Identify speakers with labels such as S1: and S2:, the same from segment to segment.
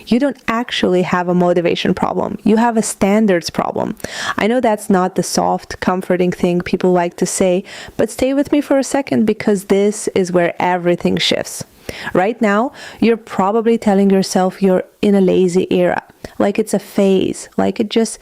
S1: You don't actually have a motivation problem. You have a standards problem. I know that's not the soft, comforting thing people like to say, but stay with me for a second because this is where everything shifts. Right now, you're probably telling yourself you're in a lazy era, like it's a phase, like it just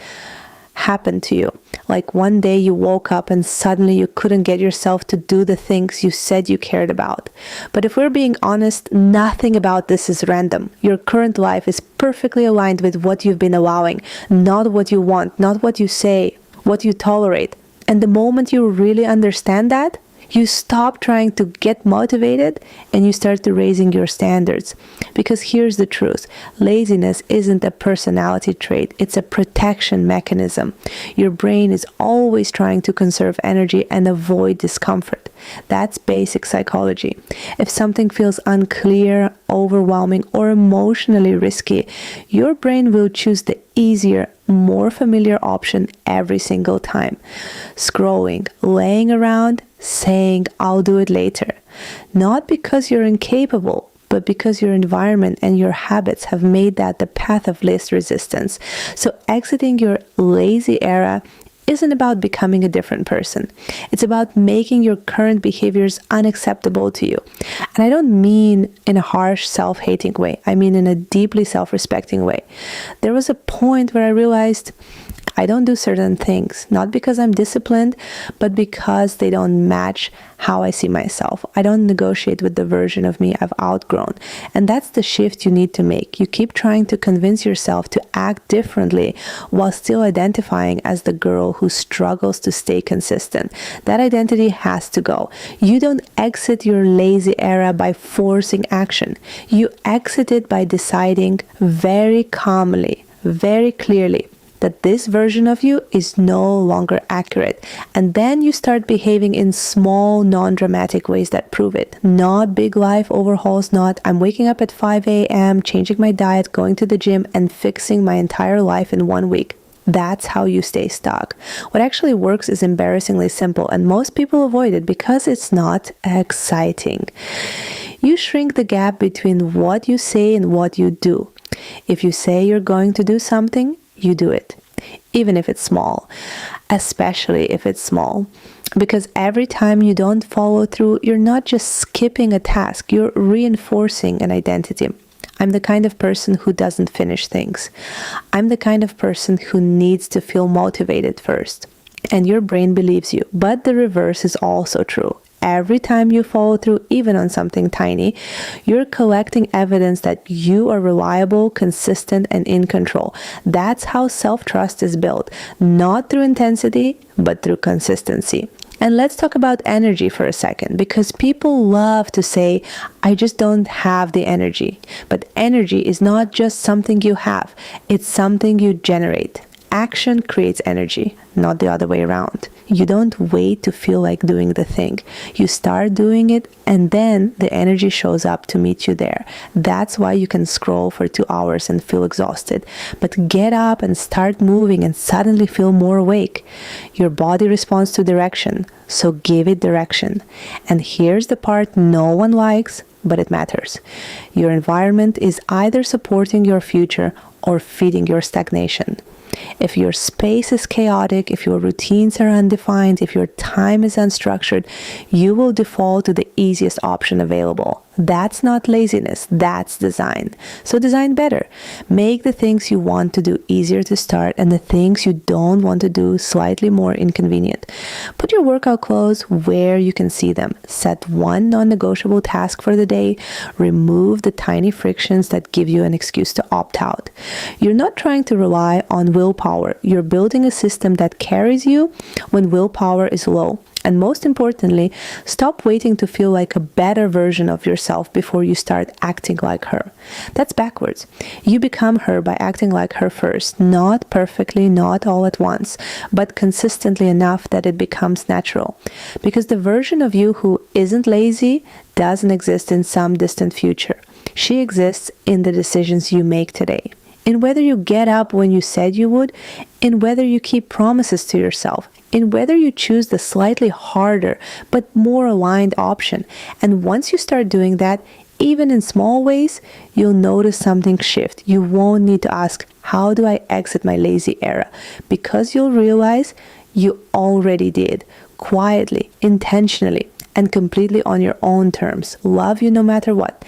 S1: happened to you. Like one day you woke up and suddenly you couldn't get yourself to do the things you said you cared about. But if we're being honest, nothing about this is random. Your current life is perfectly aligned with what you've been allowing, not what you want, not what you say, what you tolerate. And the moment you really understand that, you stop trying to get motivated and you start to raising your standards. Because here's the truth. Laziness isn't a personality trait. It's a protection mechanism. Your brain is always trying to conserve energy and avoid discomfort. That's basic psychology. If something feels unclear, overwhelming, or emotionally risky, your brain will choose the easier, more familiar option every single time. Scrolling, laying around, saying, I'll do it later. Not because you're incapable, but because your environment and your habits have made that the path of least resistance. So exiting your lazy era isn't about becoming a different person. It's about making your current behaviors unacceptable to you. And I don't mean in a harsh, self-hating way. I mean in a deeply self-respecting way. There was a point where I realized I don't do certain things, not because I'm disciplined, but because they don't match how I see myself. I don't negotiate with the version of me I've outgrown. And that's the shift you need to make. You keep trying to convince yourself to act differently while still identifying as the girl who struggles to stay consistent. That identity has to go. You don't exit your lazy era by forcing action. You exit it by deciding very calmly, very clearly, that this version of you is no longer accurate. And then you start behaving in small, non-dramatic ways that prove it. Not big life overhauls, not I'm waking up at 5 a.m., changing my diet, going to the gym, and fixing my entire life in 1 week. That's how you stay stuck. What actually works is embarrassingly simple, and most people avoid it because it's not exciting. You shrink the gap between what you say and what you do. If you say you're going to do something, you do it, even if it's small, especially if it's small. Because every time you don't follow through, you're not just skipping a task, you're reinforcing an identity. I'm the kind of person who doesn't finish things. I'm the kind of person who needs to feel motivated first. And your brain believes you. But the reverse is also true. Every time you follow through, even on something tiny, you're collecting evidence that you are reliable, consistent, and in control. That's how self-trust is built, not through intensity, but through consistency. And let's talk about energy for a second, because people love to say, I just don't have the energy. But energy is not just something you have, it's something you generate. Action creates energy, not the other way around. You don't wait to feel like doing the thing. You start doing it, and then the energy shows up to meet you there. That's why you can scroll for 2 hours and feel exhausted. But get up and start moving and suddenly feel more awake. Your body responds to direction, so give it direction. And here's the part no one likes, but it matters. Your environment is either supporting your future or feeding your stagnation. If your space is chaotic, if your routines are undefined, if your time is unstructured, you will default to the easiest option available. That's not laziness, that's design. So design better. Make the things you want to do easier to start and the things you don't want to do slightly more inconvenient. Put your workout clothes where you can see them. Set one non-negotiable task for the day. Remove the tiny frictions that give you an excuse to opt out. You're not trying to rely on willpower. You're building a system that carries you when willpower is low. And most importantly, stop waiting to feel like a better version of yourself before you start acting like her. That's backwards. You become her by acting like her first, not perfectly, not all at once, but consistently enough that it becomes natural. Because the version of you who isn't lazy doesn't exist in some distant future. She exists in the decisions you make today. In whether you get up when you said you would, in whether you keep promises to yourself, in whether you choose the slightly harder but more aligned option. And once you start doing that, Even in small ways, you'll notice something shift. You won't need to ask, how do I exit my lazy era? Because you'll realize you already did, quietly, intentionally, and completely on your own terms. Love you no matter what.